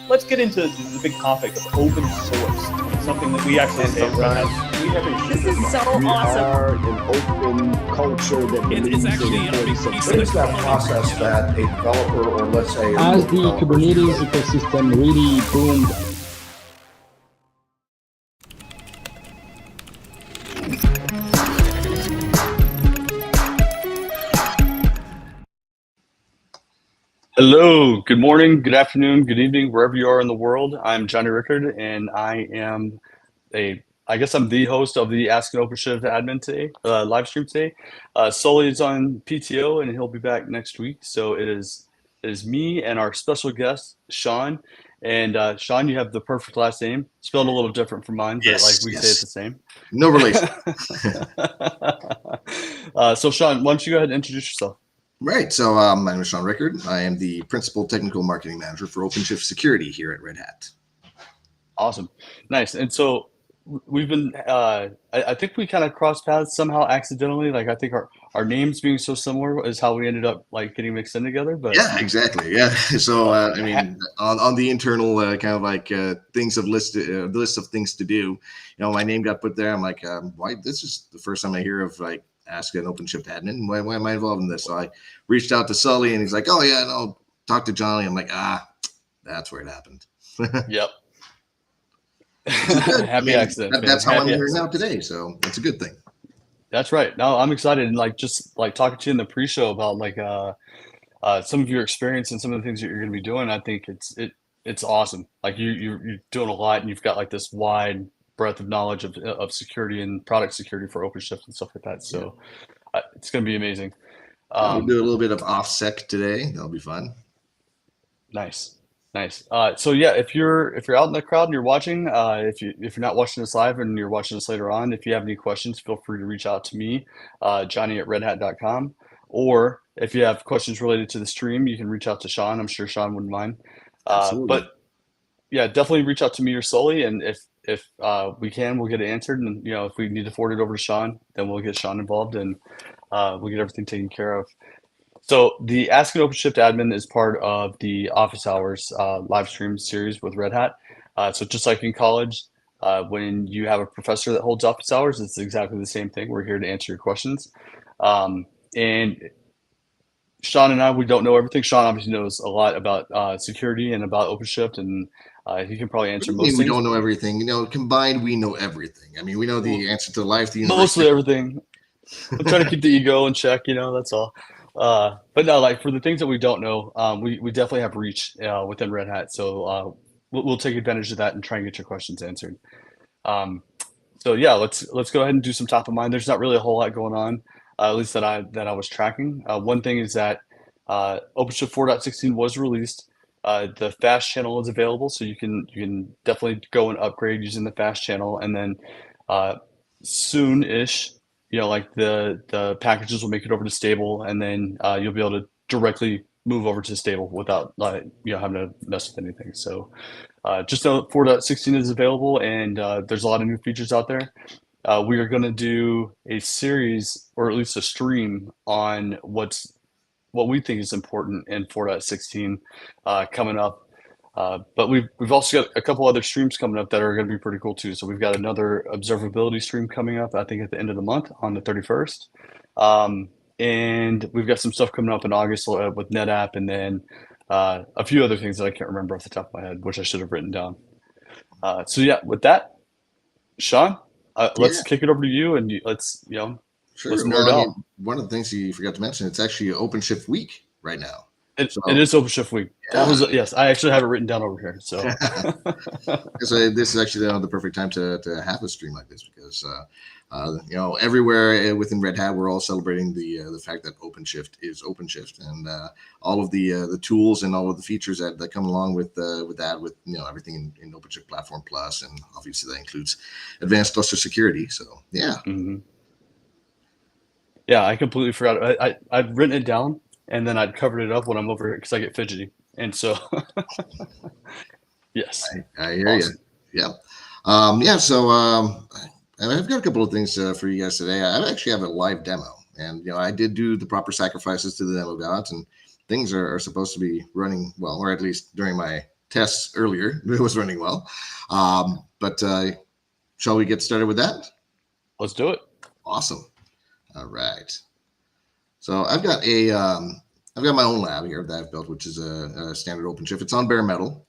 Let's get into the big topic of open source, something that we actually say at Red Hat. This is so awesome. We are an open culture that believes in What is that process that a developer, or let's say, as the Kubernetes ecosystem really boomed? Hello, good morning, good afternoon, good evening, wherever you are in the world. I'm Jonny Rickerd, and I am I guess I'm the host of the Ask an OpenShift admin today, live stream today. Sully is on PTO, and he'll be back next week. So it is me and our special guest, Sean. And Sean, you have the perfect last name, spelled a little different from mine, but like we say it the same. No relation. So Sean, why don't you go ahead and introduce yourself? Right. So my name is Sean Rickerd. I am the Principal Technical Marketing Manager for OpenShift Security here at Red Hat. Awesome. Nice. And so we've been, I think we kind of crossed paths somehow accidentally. Like I think our names being so similar is how we ended up like getting mixed in together. But yeah, exactly. Yeah. So I mean, on the internal kind of like things of the list of things to do, you know, my name got put there. I'm like, why? This is the first time I hear of like Ask an OpenShift admin. Why am I involved in this? So I reached out to Sully, and he's like, "Oh yeah, no, talk to Jonny." I'm like, that's where it happened. Yep. Happy accident. That's how I'm here now today. So that's a good thing. That's right. No, I'm excited, and like just like talking to you in the pre-show about like some of your experience and some of the things that you're going to be doing. I think it's awesome. Like you're doing a lot, and you've got like this wide breadth of knowledge of security and product security for OpenShift and stuff like that. So it's going to be amazing. We'll do a little bit of OffSec today. That'll be fun. Nice. So yeah, if you're out in the crowd and you're watching, if you're not watching this live and you're watching this later on, if you have any questions, feel free to reach out to me, Jonny at redhat.com. Or if you have questions related to the stream, you can reach out to Sean. I'm sure Sean wouldn't mind. But yeah, definitely reach out to me or Sully, and if we can, we'll get it answered. And you know, if we need to forward it over to Sean, then we'll get Sean involved, and we'll get everything taken care of. So the Ask an OpenShift admin is part of the Office Hours live stream series with Red Hat. So just like in college, when you have a professor that holds office hours, it's exactly the same thing. We're here to answer your questions. And Sean and I, we don't know everything. Sean obviously knows a lot about security and about OpenShift, and he can probably answer most things. We don't know everything. You know, combined, we know everything. I mean, we know the answer to life, the universe. Mostly everything. I'm trying to keep the ego in check, you know, that's all. But no, like for the things that we don't know, we definitely have reach within Red Hat. So we'll take advantage of that and try and get your questions answered. So yeah, let's go ahead and do some top of mind. There's not really a whole lot going on, at least that I was tracking. One thing is that OpenShift 4.16 was released. The fast channel is available, so you can definitely go and upgrade using the fast channel, and then soon-ish, you know, like the packages will make it over to stable, and then you'll be able to directly move over to stable without you know, having to mess with anything. So just know 4.16 is available, and there's a lot of new features out there. We are going to do a series, or at least a stream, on what we think is important in 4.16 coming up. But we've also got a couple other streams coming up that are going to be pretty cool too. So we've got another observability stream coming up, I think at the end of the month on the 31st. And we've got some stuff coming up in August with NetApp, and then a few other things that I can't remember off the top of my head, which I should have written down. So yeah, with that, Sean, let's kick it over to you, and let's, you know, sure. Let's nerd out. One of the things you forgot to mention, it's actually OpenShift week right now. It is OpenShift week. Yeah. Yes, I actually have it written down over here. So this is actually the perfect time to have a stream like this, because you know, everywhere within Red Hat, we're all celebrating the fact that OpenShift is OpenShift, and all of the tools and all of the features that come along with that, with, you know, everything in OpenShift Platform Plus, and obviously that includes advanced cluster security. So yeah. Mm-hmm. Yeah, I completely forgot. I'd written it down and then I'd covered it up when I'm over here because I get fidgety. And so, yes, I hear you. awesome. Yeah. Yeah. So I've got a couple of things for you guys today. I actually have a live demo, and I did do the proper sacrifices to the demo gods, and things are supposed to be running well, or at least during my tests earlier, it was running well. But shall we get started with that? Let's do it. Awesome. All right. So I've got my own lab here that I've built, which is a standard OpenShift. It's on bare metal.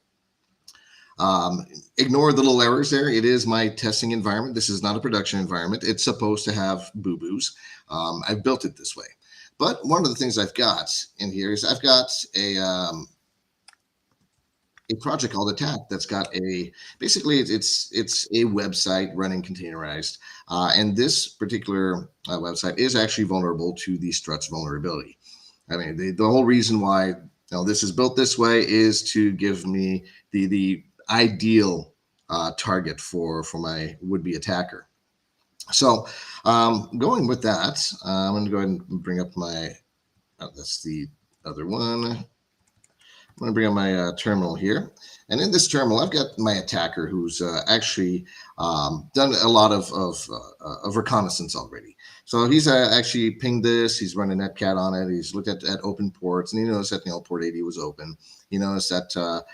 Ignore the little errors there. It is my testing environment. This is not a production environment. It's supposed to have boo-boos. I've built it this way. But one of the things I've got in here is I've got a project called Attack that's got basically it's a website running containerized. And this particular website is actually vulnerable to the struts vulnerability. I mean, the whole reason why this is built this way is to give me the ideal target for my would-be attacker. So going with that, I'm going to go ahead and bring up my, that's the other one. I'm going to bring up my terminal here. And in this terminal, I've got my attacker who's actually done a lot of reconnaissance already. So he's actually pinged this. He's running netcat on it. He's looked at open ports, and he noticed that port 80 was open. He noticed that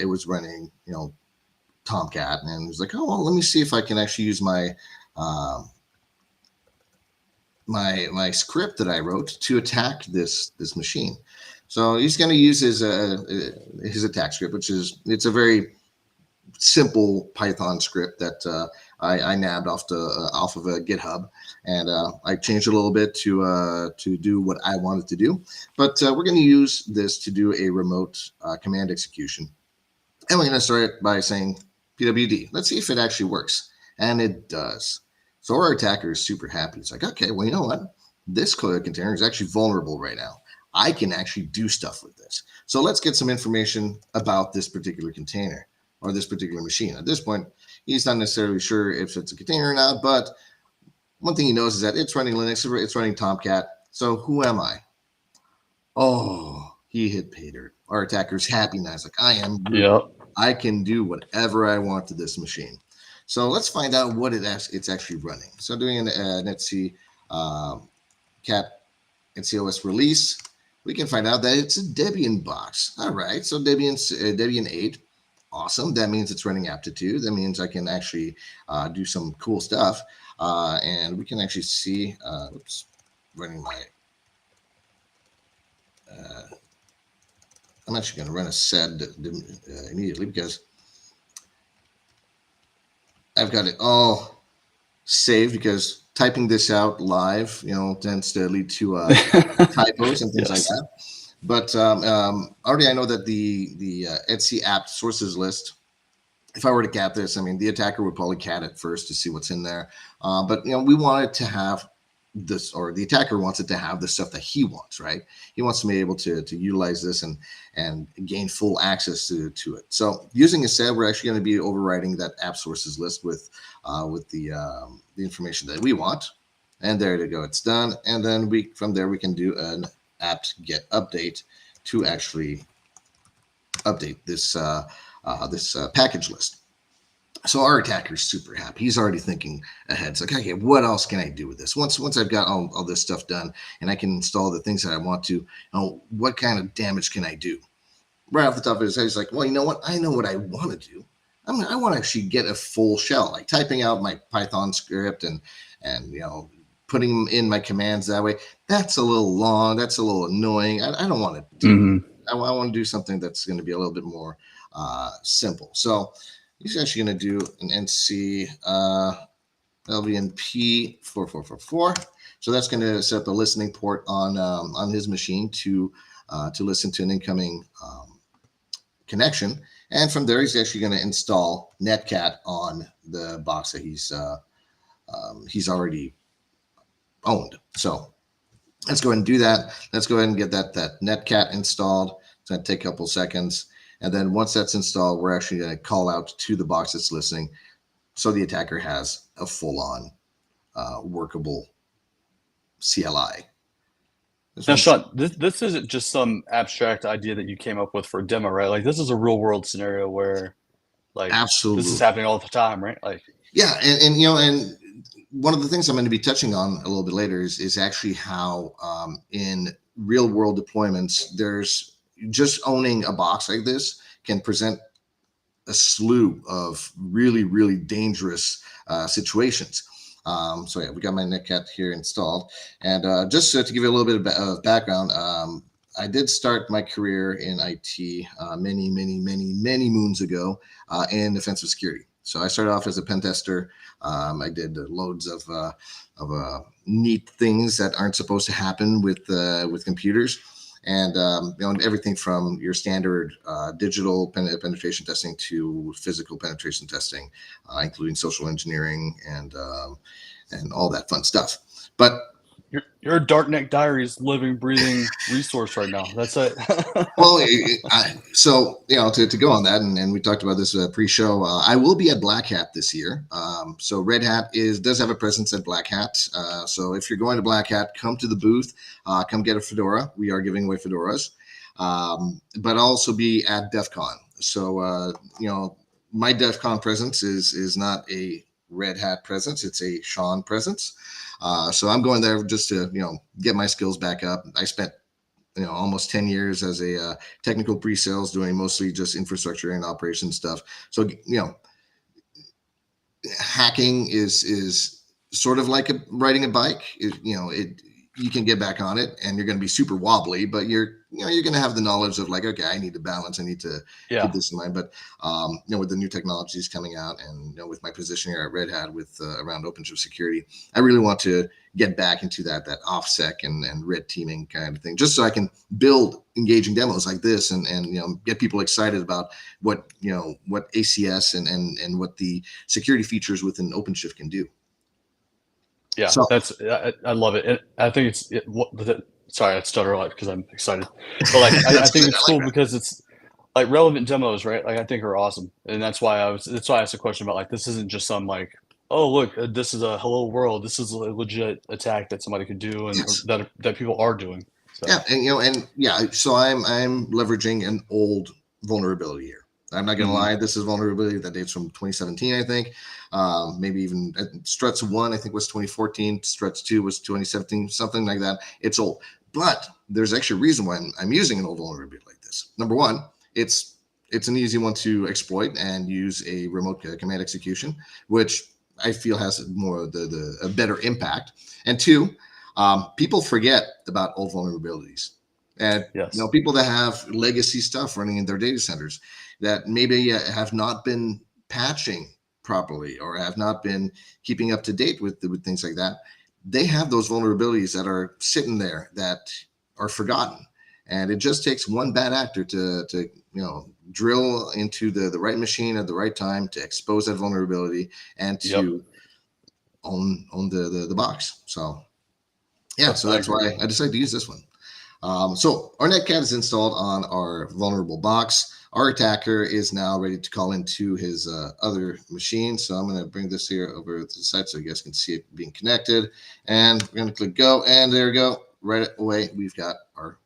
it was running Tomcat, and he's like, oh well, let me see if I can actually use my my script that I wrote to attack this machine. So he's going to use his attack script, which it's a very simple Python script that I nabbed off of a GitHub, and I changed it a little bit to do what I wanted to do. But we're going to use this to do a remote command execution, and we're going to start it by saying pwd. Let's see if it actually works, and it does. So our attacker is super happy. He's like, okay, well, you know what? This container is actually vulnerable right now. I can actually do stuff with this. So let's get some information about this particular container or this particular machine. At this point, he's not necessarily sure if it's a container or not, but one thing he knows is that it's running Linux, it's running Tomcat. So who am I? Oh, he hit pay dirt. Our attacker's happy now. He's like, I am. Yep. I can do whatever I want to this machine. So let's find out what it's actually running. So doing an netc cat NCOS release, we can find out that it's a Debian box. All right, so Debian 8, awesome. That means it's running aptitude. That means I can actually do some cool stuff. And we can actually see, oops, running my, I'm actually going to run a sed immediately because I've got it all saved, because typing this out live, tends to lead to typos and things like that. But already I know that the etc apt sources list, if I were to cat this, I mean, the attacker would probably cat it first to see what's in there. But we want it to have this, or the attacker wants it to have the stuff that he wants, right? He wants to be able to utilize this and gain full access to it. So using a sed, we're actually going to be overriding that app sources list with the information that we want. And there to go, it's done. And then from there we can do an apt get update to actually update this package list. So our attacker is super happy. He's already thinking ahead. It's like, okay, what else can I do with this? Once I've got all this stuff done and I can install the things that I want to, what kind of damage can I do? Right off the top of his head, he's like, well, you know what? I know what I want to do. I want to actually get a full shell, like typing out my Python script and putting in my commands that way. That's a little long. That's a little annoying. I don't want to do. I want to do something that's going to be a little bit more simple. So he's actually going to do an NC LVNP 4444. So that's going to set up a listening port on his machine to listen to an incoming connection. And from there, he's actually going to install netcat on the box that he's already owned. So let's go ahead and do that. Let's go ahead and get that netcat installed. It's going to take a couple seconds. And then once that's installed, we're actually going to call out to the box that's listening, so the attacker has a full-on workable CLI. Now, Sean, this isn't just some abstract idea that you came up with for a demo, right? Like this is a real world scenario where like this is Absolutely. happening all the time, right? Like Yeah, and you know, and one of the things I'm going to be touching on a little bit later is actually how in real world deployments, there's just owning a box like this can present a slew of really, really dangerous situations. So yeah, we got my Netcat here installed, and just to give you a little bit of background, I did start my career in IT many, many, many, many moons ago in offensive security. So I started off as a pen tester. I did loads of neat things that aren't supposed to happen with computers, and you know, everything from your standard digital penetration testing to physical penetration testing, including social engineering and all that fun stuff. But your Darknet Diaries living, breathing resource right now. That's it. well, so you know, to go on that, and we talked about this pre-show. I will be at Black Hat this year. So Red Hat does have a presence at Black Hat. So if you're going to Black Hat, come to the booth. Come get a fedora. We are giving away fedoras. But I'll also be at DEF CON. So you know, my DEF CON presence is not a Red Hat presence. It's a Sean presence. So I'm going there just to, you know, get my skills back up. I spent, you know, almost 10 years as a technical pre-sales doing mostly just infrastructure and operation stuff. So, you know, hacking is sort of like riding a bike. You know, you can get back on it and you're going to be super wobbly, but you're going to have the knowledge of like, okay, I need to balance. I need to keep this in mind. But, you know, with the new technologies coming out and, you know, with my position here at Red Hat with around OpenShift security, I really want to get back into that OffSec and red teaming kind of thing, just so I can build engaging demos like this and you know, get people excited about what, you know, what ACS and what the security features within OpenShift can do. Yeah, so, I love it. And I think sorry, I stutter a lot because I'm excited. But like, I think it's cool because it's like relevant demos, right? Like I think are awesome, and that's why I asked a question about like this isn't just some like, oh look, this is a hello world. This is a legit attack that somebody could do and that people are doing. So. Yeah, and you know, so I'm leveraging an old vulnerability here. I'm not gonna lie, this is vulnerability that dates from 2017, I think. Maybe even Struts 1, I think was 2014. Struts 2 was 2017, something like that. It's old, but there's actually a reason why I'm using an old vulnerability like this. Number one, it's an easy one to exploit and use a remote command execution, which I feel has more a better impact. And two, people forget about old vulnerabilities, and you know, people that have legacy stuff running in their data centers that maybe have not been patching properly or have not been keeping up to date with things like that. They have those vulnerabilities that are sitting there that are forgotten, and it just takes one bad actor to you know, drill into the right machine at the right time to expose that vulnerability and to own the box. So yeah, so that's why I decided to use this one. So our Netcat is installed on our vulnerable box. Our attacker is now ready to call into his other machine. So I'm going to bring this here over to the side so you guys can see it being connected. And we're going to click go, and there we go. Right away, we've got our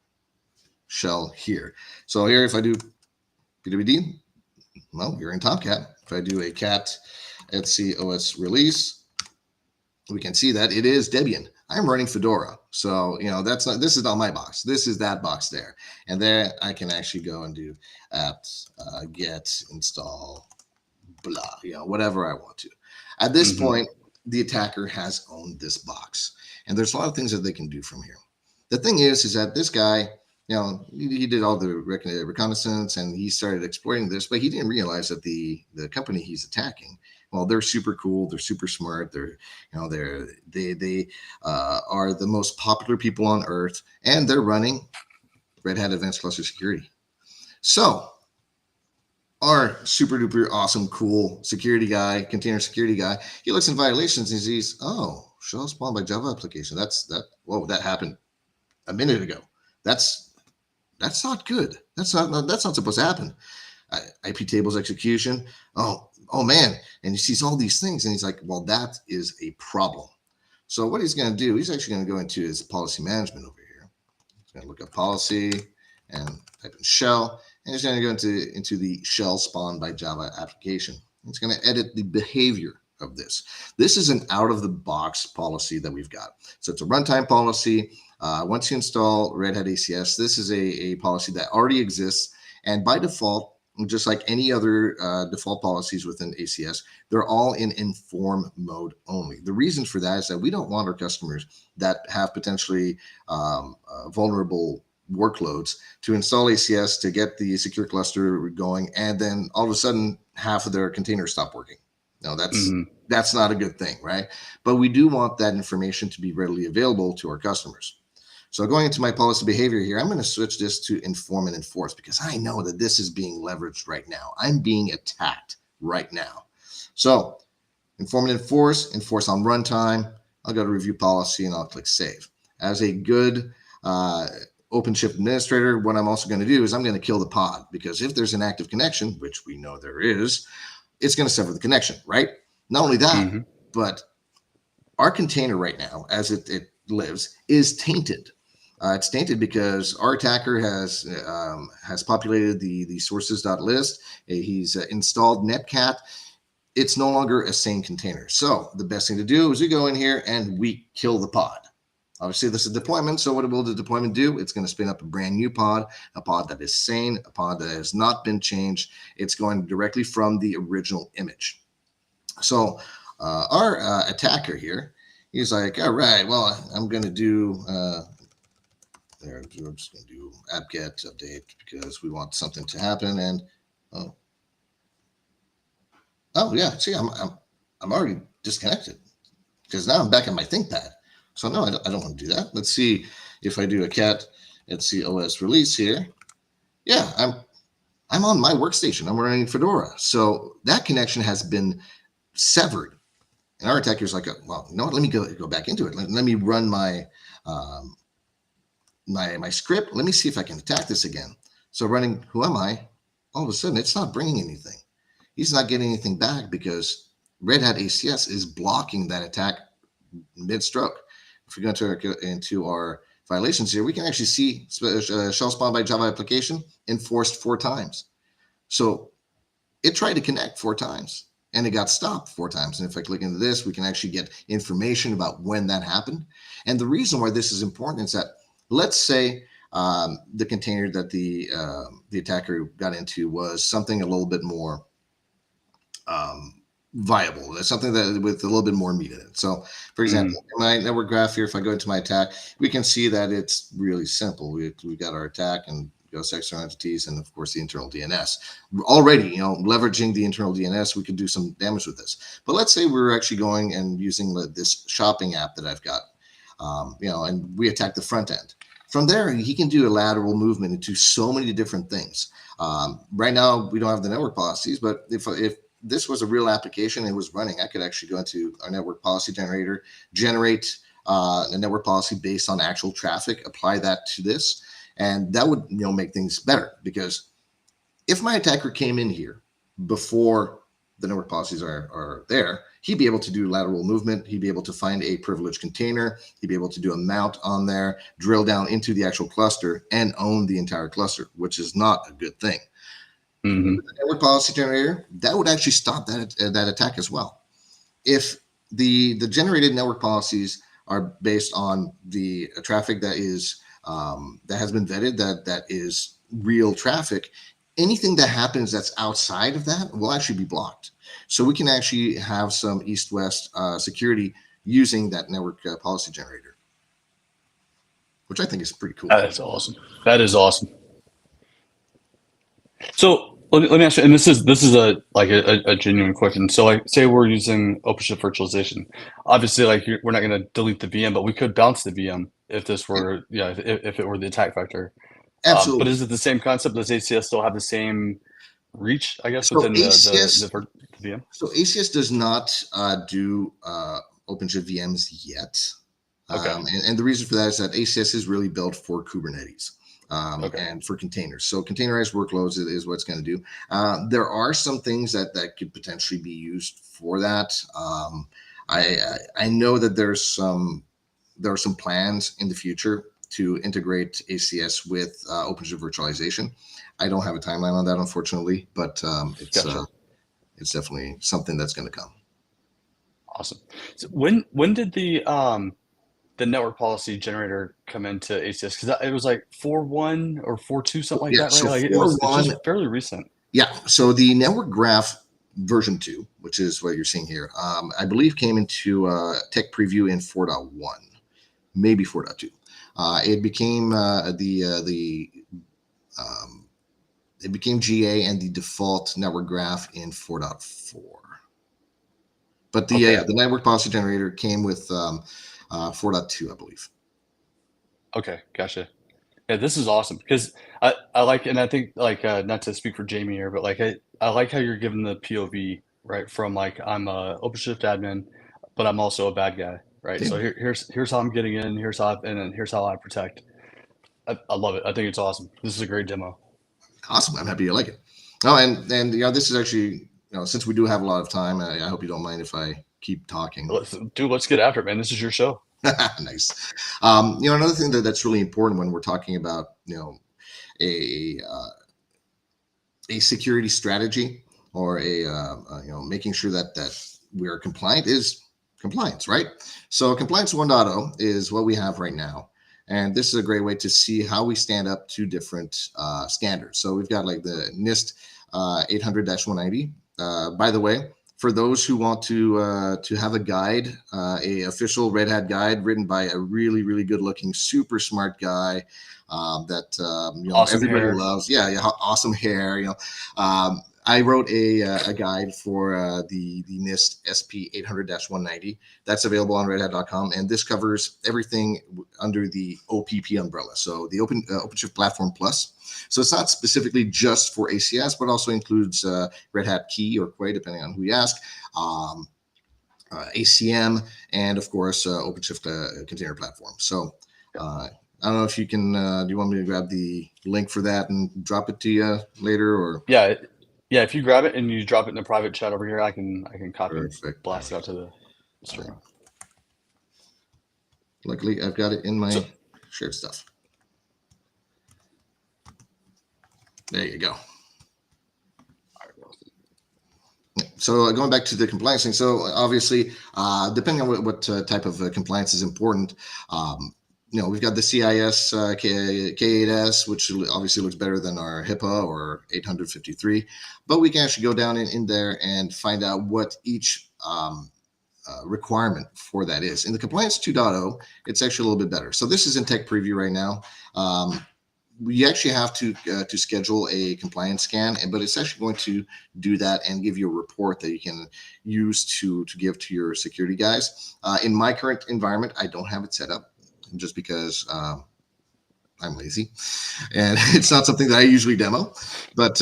shell here. So here, if I do pwd, well, you're in Tomcat. If I do a cat etc os release, we can see that it is Debian. I'm running Fedora. So, you know, this is not my box. This is that box there. And there I can actually go and do apt get install blah, you know, whatever I want to. At this point, the attacker has owned this box. And there's a lot of things that they can do from here. The thing is that this guy, you know, he did all the reconnaissance and he started exploiting this, but he didn't realize that the company he's attacking, well, they're super cool. They're super smart. They're, you know, they are the most popular people on earth, and they're running Red Hat Advanced Cluster Security. So our super duper awesome, cool security guy, container security guy, he looks in violations and he sees, oh, shell spawned by Java application. Whoa, that happened a minute ago. That's not good. That's not supposed to happen. IP tables execution. Oh man. And he sees all these things and he's like, well, that is a problem. So what he's going to do, he's actually going to go into his policy management over here. He's going to look up policy and type in shell, and he's going to go into the shell spawn by Java application. He's going to edit the behavior of this. This is an out-of-the-box policy that we've got. So it's a runtime policy. Once you install Red Hat ACS, this is a policy that already exists. And by default, just like any other default policies within ACS, they're all in inform mode only. The reason for that is that we don't want our customers that have potentially vulnerable workloads to install ACS to get the secure cluster going, and then all of a sudden half of their containers stop working. No, that's not a good thing, right? But we do want that information to be readily available to our customers. So going into my policy behavior here, I'm going to switch this to inform and enforce, because I know that this is being leveraged right now. I'm being attacked right now. So inform and enforce on runtime. I'll go to review policy and I'll click save. As a good OpenShift administrator, what I'm also going to do is I'm going to kill the pod, because if there's an active connection, which we know there is, it's going to sever the connection, right? Not only that, but our container right now, as it lives, is tainted. It's tainted because our attacker has populated the sources.list. He's installed netcat. It's no longer a sane container. So the best thing to do is we go in here and we kill the pod. Obviously, this is deployment. So what will the deployment do? It's going to spin up a brand new pod, a pod that is sane, a pod that has not been changed. It's going directly from the original image. So our attacker here, he's like, all right, well, I'm going to do I'm just going to do apt-get update because we want something to happen. And oh yeah, see, I'm already disconnected because now I'm back on my ThinkPad. So no, I don't want to do that. Let's see if I do a cat. Let's see OS release here. Yeah, I'm on my workstation. I'm running Fedora. So that connection has been severed. And our attacker's like, well, you know what? Let me go back into it. Let me run my my script. Let me see if I can attack this again. So running who am I? All of a sudden, it's not bringing anything. He's not getting anything back because Red Hat ACS is blocking that attack mid-stroke. If we go into our violations here, we can actually see shell spawn by Java application enforced 4 times. So it tried to connect 4 times and it got stopped 4 times. And if I click into this, we can actually get information about when that happened. And the reason why this is important is that, let's say the container that the attacker got into was something a little bit more viable. That's something that with a little bit more meat in it. So for example, in my network graph here, if I go into my attack, we can see that it's really simple. We've got our attack and ghost external entities, and of course the internal DNS. Already, leveraging the internal DNS, we could do some damage with this. But let's say we're actually going and using this shopping app that I've got, and we attack the front end. From there, he can do a lateral movement into so many different things. Right now, we don't have the network policies, but if this was a real application and it was running, I could actually go into our network policy generator, generate a network policy based on actual traffic, apply that to this, and that would make things better. Because if my attacker came in here before the network policies are there, he'd be able to do lateral movement. He'd be able to find a privileged container. He'd be able to do a mount on there, drill down into the actual cluster, and own the entire cluster, which is not a good thing. The network policy generator, that would actually stop that attack as well. If the generated network policies are based on the traffic that is that has been vetted, that is real traffic, anything that happens that's outside of that will actually be blocked. So we can actually have some east-west security using that network policy generator, which I think is pretty cool. That is awesome. That is awesome. So let me ask you, and this is a genuine question. So like, say we're using OpenShift virtualization. Obviously, we're not going to delete the VM, but we could bounce the VM if this were, if it were the attack vector. Absolutely. But is it the same concept? Does ACS still have the same reach, I guess, within ACS, the VM? So ACS does not do OpenShift VMs yet. Okay. And the reason for that is that ACS is really built for Kubernetes. And for containers. So containerized workloads is what it's going to do. There are some things that could potentially be used for that. I know that there are some plans in the future to integrate ACS with OpenShift virtualization. I don't have a timeline on that, unfortunately, but it's definitely something that's going to come. Awesome. So when did the network policy generator come into ACS? Because it was like 4.1 or 4.2, something like that, right? So Like it's just fairly recent. Yeah. So the network graph version 2, which is what you're seeing here, I believe came into tech preview in 4.1, maybe 4.2. It became it became GA and the default network graph in 4.4. But the network policy generator came with 4.2, I believe. Okay, gotcha. Yeah, this is awesome because I like, and I think like not to speak for Jamie here, but like I like how you're giving the POV, right? From like I'm a OpenShift admin, but I'm also a bad guy, right? Yeah. So here's how I'm getting in, and then here's how I protect. I love it. I think it's awesome. This is a great demo. Awesome. I'm happy you like it. Oh, and this is actually, since we do have a lot of time, I hope you don't mind if I keep talking. Let's get after it, man. This is your show. Nice. Another thing that's really important when we're talking about, a security strategy or making sure that we're compliant is compliance, right? So compliance 1.0 is what we have right now. And this is a great way to see how we stand up to different standards. So we've got like the NIST 800-190. By the way, for those who want to have a guide, a official Red Hat guide written by a really, really good looking, super smart guy that awesome everybody hair. loves. Yeah, awesome hair. I wrote a guide for the NIST SP 800-190. That's available on redhat.com, and this covers everything under the OPP umbrella. So the OpenShift Platform Plus. So it's not specifically just for ACS, but also includes Red Hat Key or Quay, depending on who you ask, ACM, and of course OpenShift Container Platform. So I don't know if you can. Do you want me to grab the link for that and drop it to you later, or? Yeah, if you grab it and you drop it in the private chat over here, I can copy and blast it out to the stream. Luckily, I've got it in my shared stuff. There you go. So going back to the compliance thing, so obviously, depending on what type of compliance is important, we've got the CIS K8S, which obviously looks better than our HIPAA or 853, but we can actually go down in there and find out what each requirement for that is. In the compliance 2.0, it's actually a little bit better. So this is in tech preview right now. We actually have to schedule a compliance scan, but it's actually going to do that and give you a report that you can use to give to your security guys. In my current environment, I don't have it set up just because I'm lazy and it's not something that I usually demo. But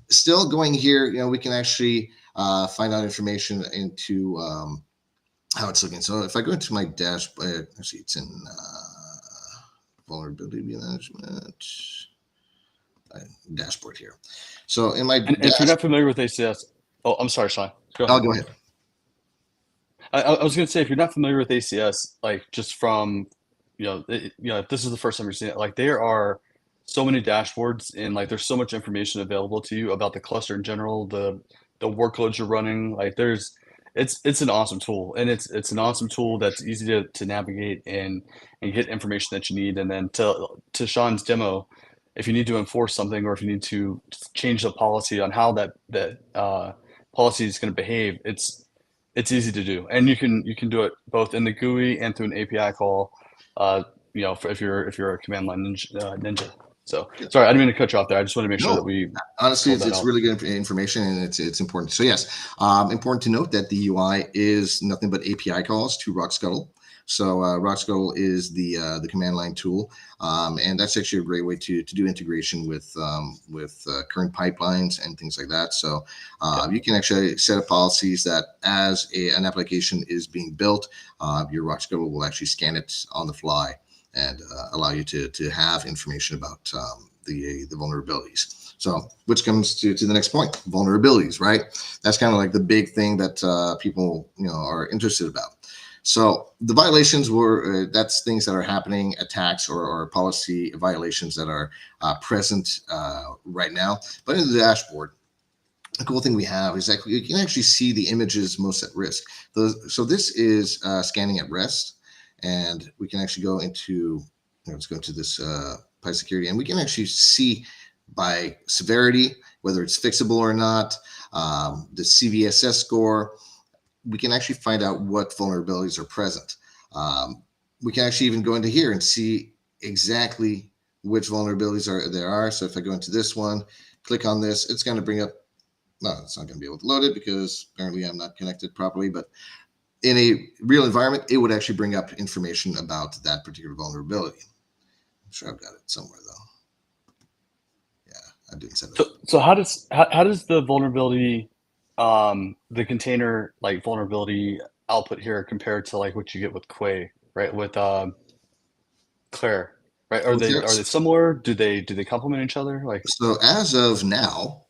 still going here, we can actually find out information into how it's looking. So if I go into my dashboard, actually it's in vulnerability management dashboard here. So in my if you're not familiar with ACS, I'm sorry, Sean. Go ahead. I was going to say, if you're not familiar with ACS, like just from if this is the first time you're seeing it, like there are so many dashboards and like there's so much information available to you about the cluster in general, the workloads you're running. Like it's an awesome tool, and it's an awesome tool that's easy to navigate and get information that you need. And then to Sean's demo, if you need to enforce something or if you need to change the policy on how that policy is going to behave, it's easy to do, and you can do it both in the GUI and through an API call. If you're a command line ninja. So sorry, I didn't mean to cut you off there. I just want to make sure that we honestly, it's really good information, and it's important. So yes, important to note that the UI is nothing but API calls to RHACS. So RHACS is the command line tool, and that's actually a great way to do integration with current pipelines and things like that. So you can actually set up policies that as an application is being built, your RHACS will actually scan it on the fly and allow you to have information about the vulnerabilities. So, which comes to the next point, vulnerabilities, right? That's kind of like the big thing that people are interested about. So the violations were that's things that are happening, attacks or policy violations that are present right now. But in the dashboard, the cool thing we have is that you can actually see the images most at risk. So this is scanning at rest, and we can actually go into, let's go into this Pi security, and we can actually see by severity, whether it's fixable or not, the CVSS score. We can actually find out what vulnerabilities are present. We can actually even go into here and see exactly which vulnerabilities there are. So if I go into this one, click on this, it's going to bring up, no, it's not going to be able to load it because apparently I'm not connected properly, but in a real environment, it would actually bring up information about that particular vulnerability. I'm sure I've got it somewhere though. Yeah, I didn't send it. So how does the vulnerability, the container like vulnerability output here compared to like what you get with Quay, right? With Claire, right? Are they similar? Do they complement each other? Like, so as of now,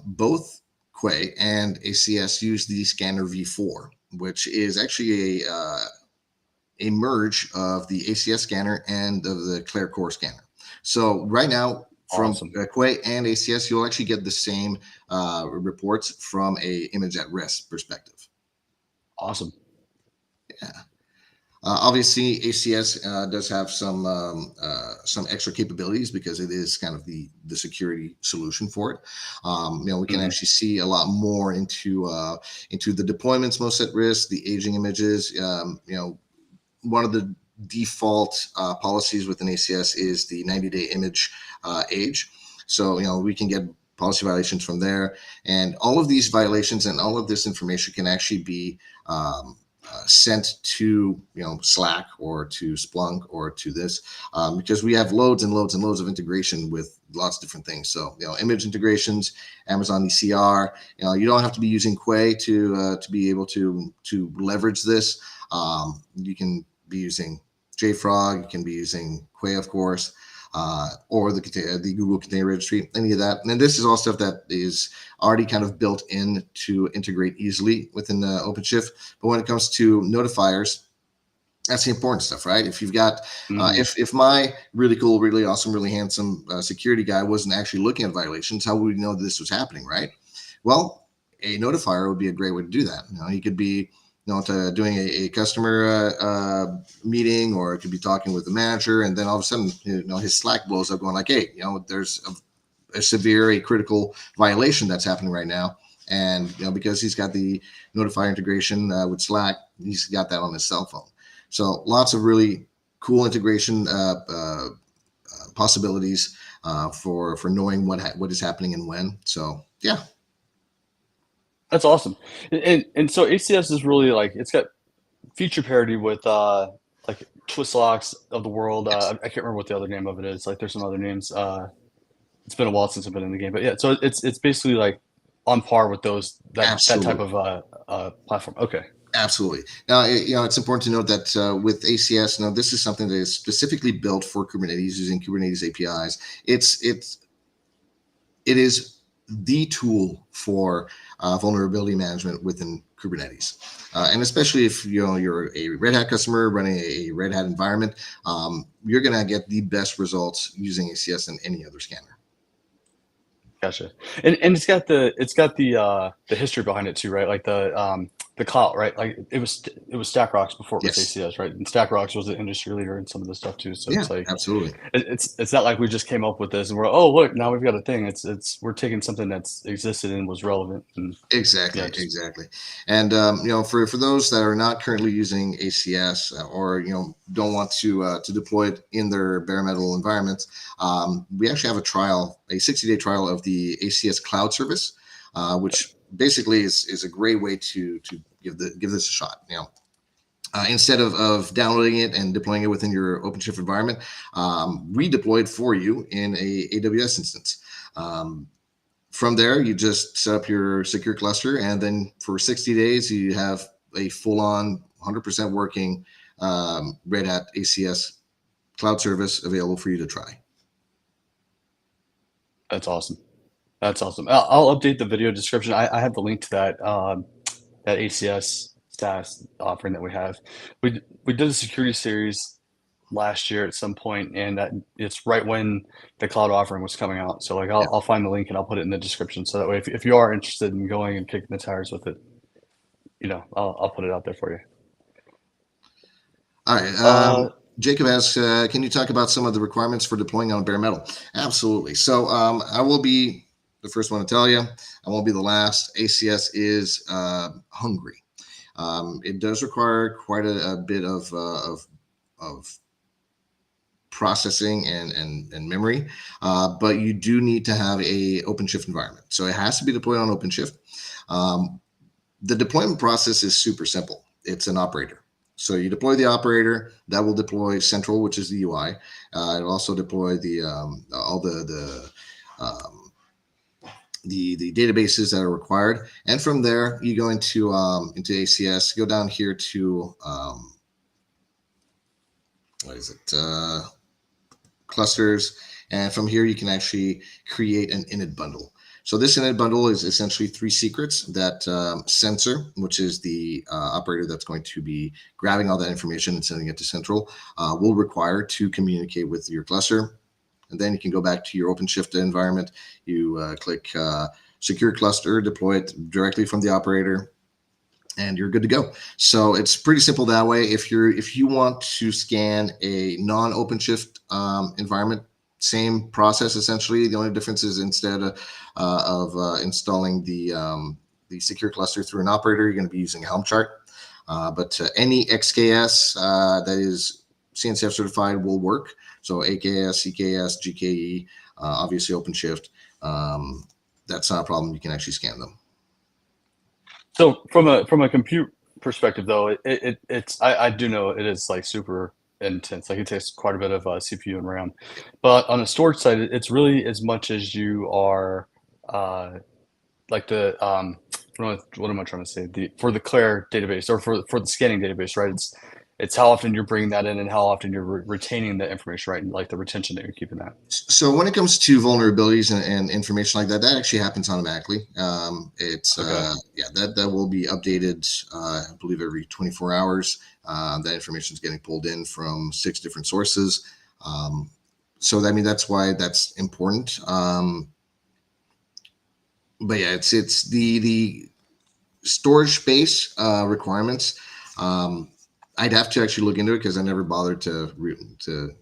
both Quay and ACS use the Scanner V4, which is actually a merge of the ACS scanner and of the Claire Core scanner. So right now, from Quay and ACS, you'll actually get the same reports from a image at rest perspective. Awesome. Yeah. Obviously, ACS does have some extra capabilities because it is kind of the security solution for it. We can actually see a lot more into the deployments most at risk, the aging images. One of the default policies within ACS is the 90-day image age. So we can get policy violations from there, and all of these violations and all of this information can actually be sent to Slack or to Splunk or to this because we have loads and loads and loads of integration with lots of different things. So image integrations, Amazon ECR. You don't have to be using Quay to be able to leverage this. You can be using JFrog. You can be using Quay, of course. Or the Google Container Registry, any of that. And this is all stuff that is already kind of built in to integrate easily within OpenShift. But when it comes to notifiers, that's the important stuff, right? If you've got, if my really cool, really awesome, really handsome security guy wasn't actually looking at violations, how would we know this was happening, right? Well, a notifier would be a great way to do that. He could be doing a customer meeting, or it could be talking with the manager, and then all of a sudden, his Slack blows up going like, hey, there's a severe, a critical violation that's happening right now. And, because he's got the notifier integration with Slack, he's got that on his cell phone. So lots of really cool integration possibilities for knowing what is happening and when. So, yeah. That's awesome. And so ACS is really like, it's got feature parity with like Twistlocks of the world. Yes. I can't remember what the other name of it is. Like there's some other names. It's been a while since I've been in the game, but yeah, so it's basically like on par with that type of platform. Okay. Absolutely. Now, it's important to note that with ACS, now this is something that is specifically built for Kubernetes using Kubernetes APIs. It is the tool for vulnerability management within Kubernetes, and especially if you're a Red Hat customer running a Red Hat environment, you're going to get the best results using ACS than any other scanner. Gotcha. And it's got the history behind it too, right? Like the cloud, right? Like it was StackRox before it was ACS, right? And StackRox was the industry leader in some of this stuff too. So it's like absolutely. It's not like we just came up with this and we're look, now we've got a thing. We're taking something that's existed and was relevant. And exactly. And for those that are not currently using ACS or don't want to deploy it in their bare metal environments, we actually have a 60-day trial of the ACS cloud service, which basically is a great way to give this a shot. Instead of downloading it and deploying it within your OpenShift environment, we deploy it for you in a AWS instance. From there, you just set up your secure cluster, and then for 60 days, you have a full-on 100% working Red Hat ACS cloud service available for you to try. That's awesome. That's awesome. I'll update the video description. I have the link to that ACS SaaS offering that we have. We did a security series last year at some point, and it's right when the cloud offering was coming out. So like Yeah. I'll find the link and I'll put it in the description. So that way, if you are interested in going and kicking the tires with it, I'll put it out there for you. All right. Jacob asks, can you talk about some of the requirements for deploying on bare metal? Absolutely. So I will be the first one to tell you. I won't be the last. ACS is hungry. It does require quite a bit of processing and memory, but you do need to have a OpenShift environment. So it has to be deployed on OpenShift. The deployment process is super simple. It's an operator. So you deploy the operator, that will deploy Central, which is the UI. It'll also deploy all the databases that are required. And from there, you go into ACS, go down here to what is it? Clusters. And from here, you can actually create an init bundle. So this init bundle is essentially 3 secrets that sensor, which is the operator that's going to be grabbing all that information and sending it to Central, will require to communicate with your cluster. And then you can go back to your OpenShift environment. You click secure cluster, deploy it directly from the operator, and you're good to go. So it's pretty simple that way. If you want to scan a non-OpenShift environment, same process essentially. The only difference is instead of installing the secure cluster through an operator, you're going to be using a Helm chart. But any XKS that is CNCF certified will work. So AKS, CKS, GKE, obviously OpenShift. That's not a problem. You can actually scan them. So from a compute perspective, though, I do know it is like super intense. Like it takes quite a bit of CPU and RAM. But on the storage side, it's really as much as you are like the what am I trying to say? For the Claire database or for the scanning database, right? It's how often you're bringing that in and how often you're retaining the information, right? And like the retention that you're keeping that. So when it comes to vulnerabilities and information like that actually happens automatically. It's Okay. that will be updated, I believe every 24 hours. That information is getting pulled in from 6 different sources. So I mean, that's why that's important. But yeah, it's the storage space requirements. I'd have to actually look into it because I never bothered to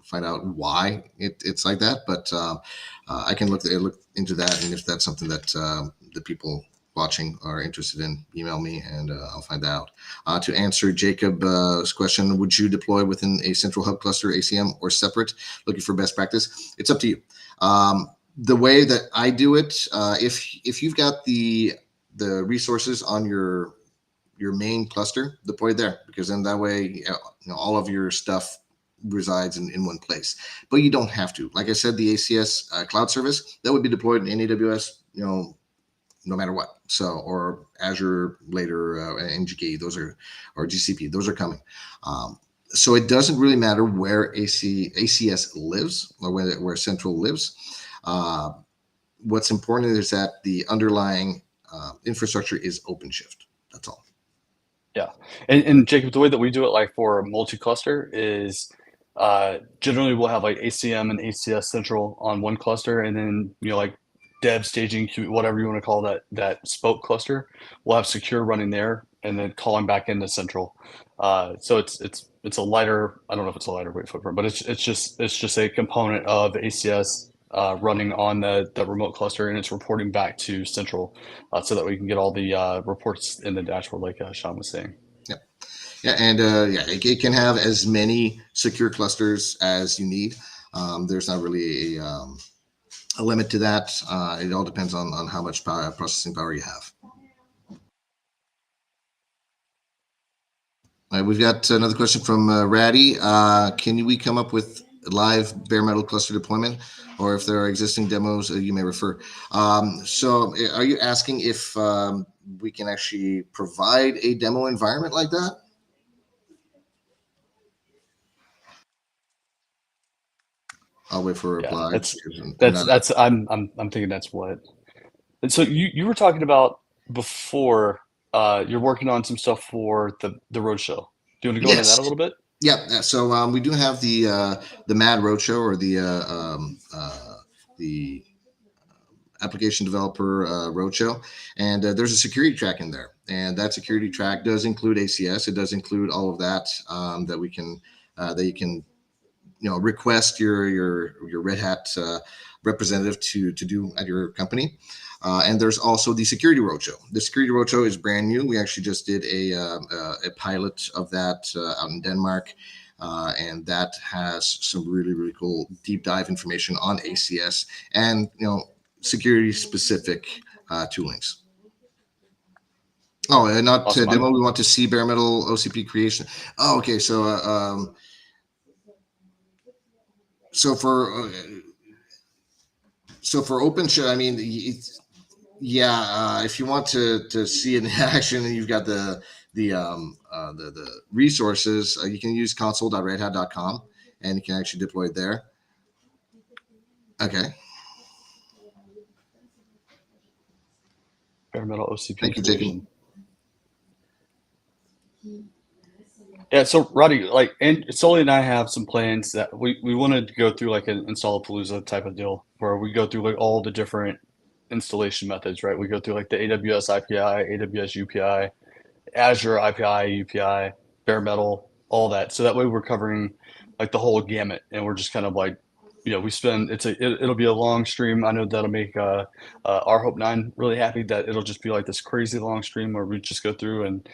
find out why it's like that. But I can look into that, and if that's something that the people watching are interested in, email me and I'll find out. To answer Jacob's question, would you deploy within a central hub cluster, ACM, or separate? Looking for best practice. It's up to you. The way that I do it, if you've got the resources on your main cluster, deploy there, because then that way all of your stuff resides in one place. But you don't have to. Like I said, the ACS cloud service that would be deployed in AWS, no matter what. So, or Azure later, and GKE, or GCP, those are coming. So it doesn't really matter where ACS lives or where Central lives. What's important is that the underlying infrastructure is OpenShift. That's all. Yeah. And Jacob, the way that we do it, like for multi-cluster, is generally we'll have like ACM and ACS Central on one cluster, and then like dev, staging, whatever you want to call that spoke cluster, we'll have secure running there, and then calling back into Central. So it's a lighter. I don't know if it's a lighter weight footprint, but it's just a component of ACS running on the remote cluster, and it's reporting back to Central, so that we can get all the reports in the dashboard, like Sean was saying. Yeah, and it can have as many secure clusters as you need. There's not really a limit to that. It all depends on how much processing power you have. All right, we've got another question from Ratty. Can we come up with live bare metal cluster deployment, or if there are existing demos you may refer? So are you asking if we can actually provide a demo environment like that? I'll wait for a Yeah, reply. I'm thinking that's what. And so you were talking about before, you're working on some stuff for the roadshow. Do you want to go into Yes. that a little bit? Yeah. So we do have the Mad Roadshow, or the application developer roadshow, and there's a security track in there, and that security track does include ACS. It does include all of that, that we can that you can request your Red Hat representative to do at your company. And there's also the security roadshow. The security roadshow is brand new. We actually just did a pilot of that out in Denmark. And that has some really, really cool deep dive information on ACS and security specific toolings. Oh, and not Awesome. demo. We want to see bare metal OCP creation. Oh, okay. So for OpenShift, I mean, if you want to see it in action, and you've got the resources, you can use console.redhat.com, and you can actually deploy it there. Okay. Bare metal OCP Thank you, creation. Jacob. Yeah, so Roddy, like, and Sully and I have some plans that we wanted to go through like an Installapalooza type of deal where we go through like all the different installation methods, right? We go through like the AWS IPI, AWS UPI, Azure IPI, UPI, bare metal, all that. So that way we're covering like the whole gamut, and we're just kind of like, it'll be a long stream. I know that'll make our Hope 9 really happy, that it'll just be like this crazy long stream where we just go through and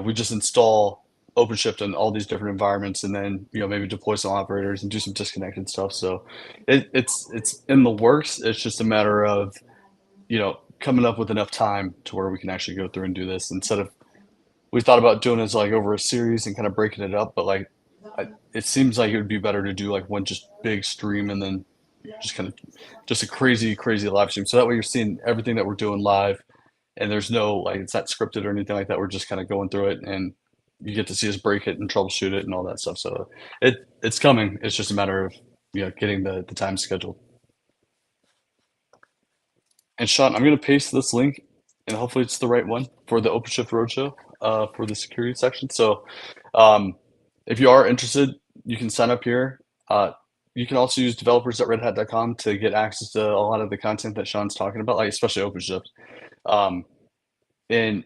we just install OpenShift in all these different environments, and then maybe deploy some operators and do some disconnected stuff. So it's in the works. It's just a matter of coming up with enough time to where we can actually go through and do this, instead of, we thought about doing this like over a series and kind of breaking it up, but like it seems like it would be better to do like one just big stream, and then just a crazy live stream, so that way you're seeing everything that we're doing live, and there's no, like, it's not scripted or anything like that. We're just kind of going through it, and you get to see us break it and troubleshoot it and all that stuff. So it's coming. It's just a matter of getting the time scheduled. And Sean, I'm going to paste this link, and hopefully it's the right one for the OpenShift Roadshow, for the security section. So if you are interested, you can sign up here. You can also use developers.redhat.com to get access to a lot of the content that Sean's talking about, like especially OpenShift. And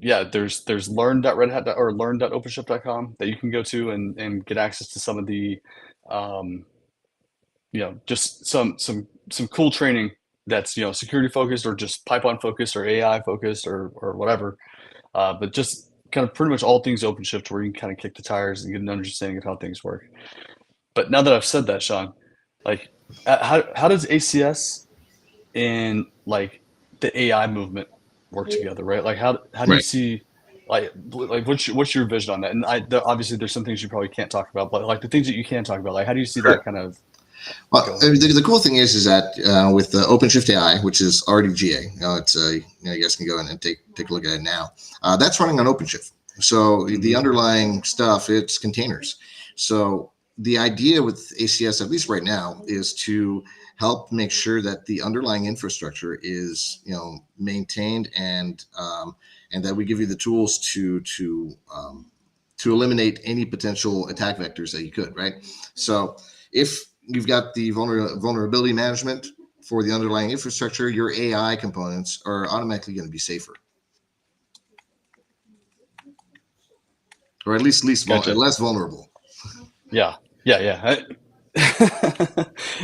yeah, there's learn.redhat or learn.openshift.com that you can go to and get access to some of the just some cool training that's security focused, or just pipeline focused, or AI focused, or whatever. But just kind of pretty much all things OpenShift, where you can kind of kick the tires and get an understanding of how things work. But now that I've said that, Sean, like, how does ACS and like the AI movement work together, right? Like how do you see, like what's your vision on that? And obviously there's some things you probably can't talk about, but like the things that you can talk about, like how do you see that kind of Well, going? the cool thing is that with the OpenShift AI, which is already GA, it's you guys can go in and take a look at it now. That's running on OpenShift. So the underlying stuff, it's containers. So the idea with ACS, at least right now, is to help make sure that the underlying infrastructure is maintained, and that we give you the tools to eliminate any potential attack vectors that you could, right? So if you've got the vulnerability management for the underlying infrastructure, your AI components are automatically going to be safer, or at least Gotcha. less vulnerable. Yeah.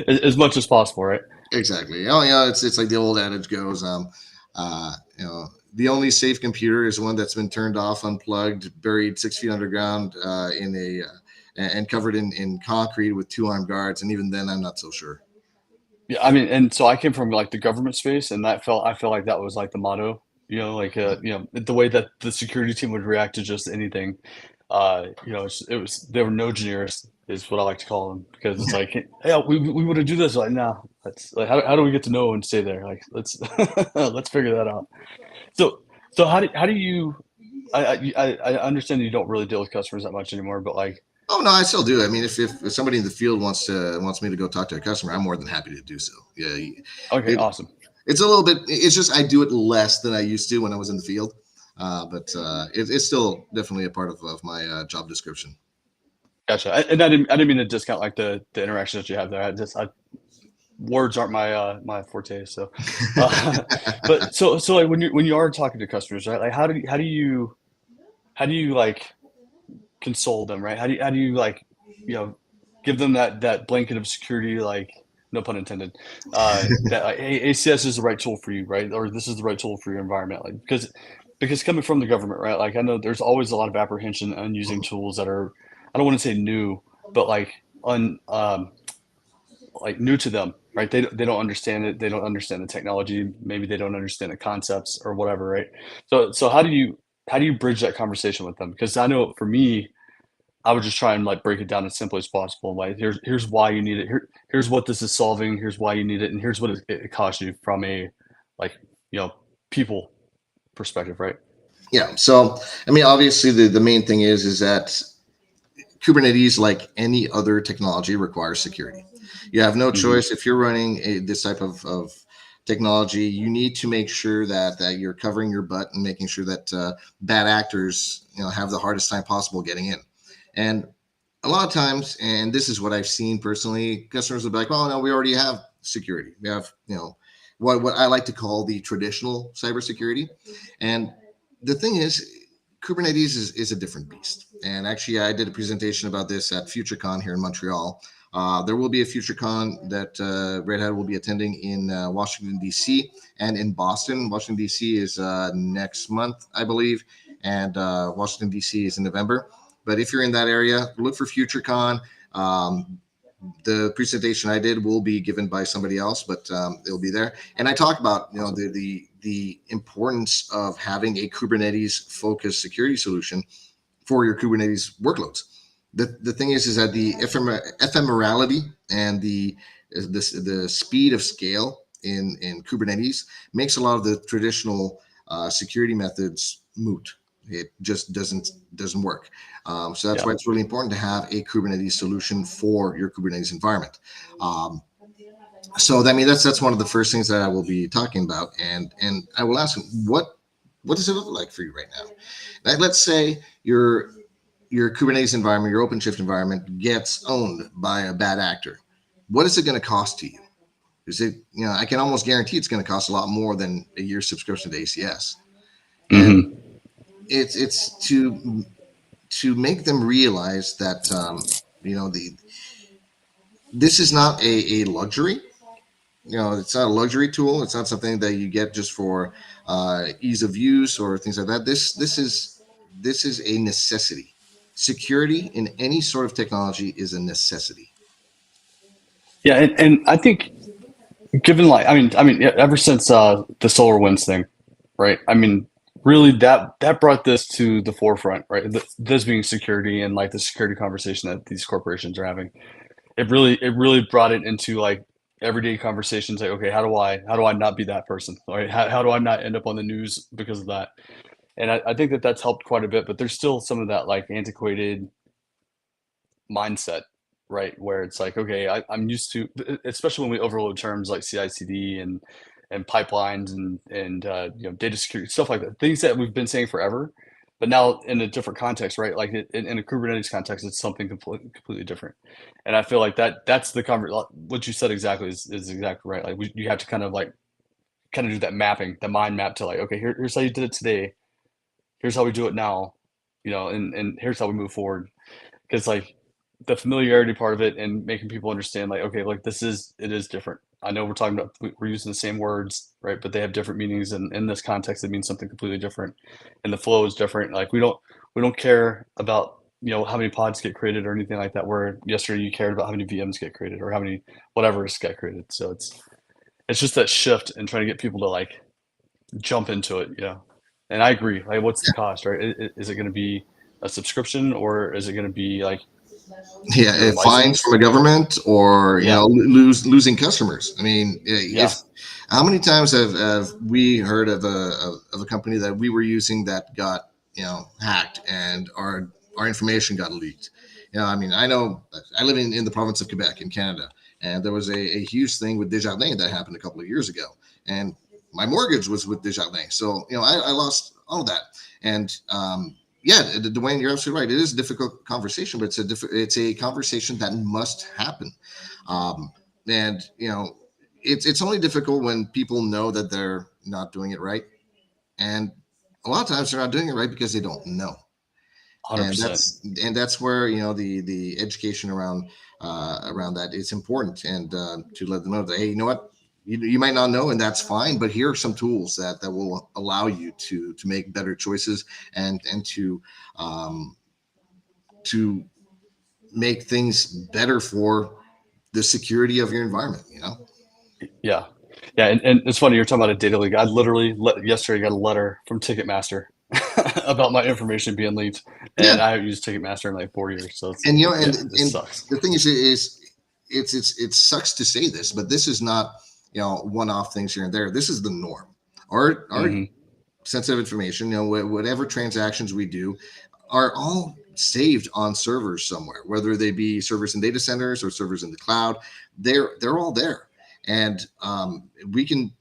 As much as possible, right? Exactly. Oh yeah, it's like the old adage goes, the only safe computer is one that's been turned off, unplugged, buried 6 feet underground and covered in concrete with 2 armed guards, and even then I'm not so sure. Yeah, I mean, and so I came from like the government space, and I felt like that was like the motto, the way that the security team would react to just anything. They were no engineers, is what I like to call them, because it's like, hey, we want to do this. Like, nah, that's like, how do we get to know and stay there? Like, let's let's figure that out. So how do you? I understand that you don't really deal with customers that much anymore, but like, Oh no, I still do. I mean, if somebody in the field wants me to go talk to a customer, I'm more than happy to do so. Yeah, Okay, it, awesome. it's a little bit. It's just I do it less than I used to when I was in the field, but it's still definitely a part of my job description. Gotcha. And I didn't mean to discount like the interactions that you have there. Words aren't my forte. So, but so like when you are talking to customers, right? Like how do you like console them, right? How do you like, give them that blanket of security, like no pun intended, that like, hey, ACS is the right tool for you, right? Or this is the right tool for your environment, like because coming from the government, right? Like I know there's always a lot of apprehension on using tools that are, I don't want to say new, but like new to them, right? They don't understand it. They don't understand the technology. Maybe they don't understand the concepts or whatever, right? So how do you bridge that conversation with them? Because I know for me, I would just try and like break it down as simply as possible. Like here's why you need it. Here's what this is solving. Here's why you need it, and here's what it costs you from a like people perspective, right? Yeah. So I mean, obviously the main thing is that Kubernetes, like any other technology, requires security. You have no Hmm. choice if you're running this type of technology. You need to make sure that you're covering your butt and making sure that bad actors, have the hardest time possible getting in. And a lot of times, and this is what I've seen personally, customers will be like, "Oh no, we already have security. We have what I like to call the traditional cybersecurity." And the thing is, Kubernetes is a different beast. And actually, I did a presentation about this at FutureCon here in Montreal. There will be a FutureCon that Red Hat will be attending in Washington, D.C. and in Boston. Washington, D.C. is next month, I believe, and Washington, D.C. is in November. But if you're in that area, look for FutureCon. The presentation I did will be given by somebody else, but it'll be there. And I talked about the importance of having a Kubernetes focused security solution for your Kubernetes workloads. The thing is that the ephemerality and the speed of scale in Kubernetes makes a lot of the traditional security methods moot. It just doesn't work. So that's Yeah. why it's really important to have a Kubernetes solution for your Kubernetes environment. So I mean that's one of the first things that I will be talking about, and I will ask what does it look like for you right now? Like, let's say your Kubernetes environment, your OpenShift environment gets owned by a bad actor. What is it going to cost to you? Is it, I can almost guarantee it's going to cost a lot more than a year's subscription to ACS. And Hmm. it's to make them realize that, this is not a luxury. It's not a luxury tool. It's not something that you get just for ease of use or things like that. This is a necessity. Security in any sort of technology is a necessity. Yeah, and I think given like I mean yeah, ever since the SolarWinds thing, right? I mean, really that brought this to the forefront, right? This being security and like the security conversation that these corporations are having. It really brought it into like everyday conversations. Like, okay, how do I not be that person? Right? How do I not end up on the news because of that? And I think that's helped quite a bit. But there's still some of that like antiquated mindset, right? Where it's like, okay, I'm used to, especially when we overload terms like CI/CD and pipelines and data security stuff like that, things that we've been saying forever, but now in a different context, right? Like in a Kubernetes context, it's something completely different. And I feel like that's the what you said exactly is exactly right. Like you have to kind of do that mapping, the mind map to like, okay, here's how you did it today. Here's how we do it now, and here's how we move forward. Because like the familiarity part of it and making people understand like, okay, like it is different. I know we're talking about, we're using the same words, right? But they have different meanings, and in this context it means something completely different, and the flow is different. Like we don't care about how many pods get created or anything like that, where yesterday you cared about how many VMs get created or how many whatever's get created. So it's just that shift and trying to get people to like jump into it. And I agree, like what's the cost, right? Is it going to be a subscription, or is it going to be like your Yeah, fines from license? a government, or Yeah, losing customers. I mean, yeah, if how many times have we heard of a company that we were using that got hacked and our information got leaked? I mean, I know I live in the province of Quebec in Canada, and there was a huge thing with Desjardins that happened a couple of years ago, and my mortgage was with Desjardins. So, I lost all of that. And yeah, Dwayne, you're absolutely right. It is a difficult conversation, but it's a conversation that must happen. And it's only difficult when people know that they're not doing it right, and a lot of times they're not doing it right because they don't know. And 100%. that's where the education around that is important, and to let them know that, hey, you know what, you might not know, and that's fine, but here are some tools that will allow you to make better choices, and to make things better for the security of your environment. Yeah. Yeah. And it's funny, you're talking about a data leak. I literally yesterday got a letter from Ticketmaster about my information being leaked. Yeah. And I haven't used Ticketmaster in like 4 years. So And it sucks. the thing is it sucks to say this, but this is not one-off things here and there. This is the norm. Our sensitive information, whatever transactions we do, are all saved on servers somewhere, whether they be servers in data centers or servers in the cloud. They're all there, and we can